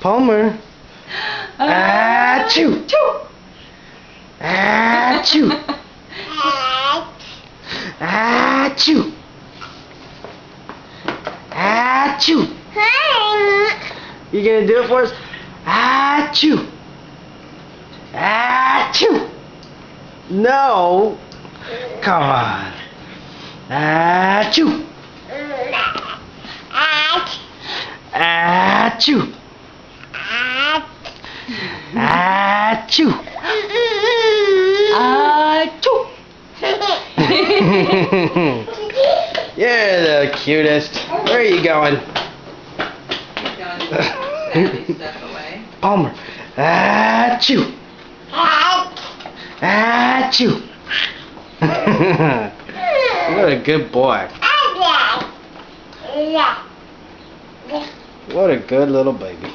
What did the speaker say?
Palmer. Achoo. Achoo. Achoo. Achoo. You gonna do it for us? Achoo. Achoo. No. Come on. Achoo. Achoo. Achoo. Achoo. You're the cutest. Where are you going? Step away. Palmer. Achoo. Achoo. What a good boy. What a good little baby.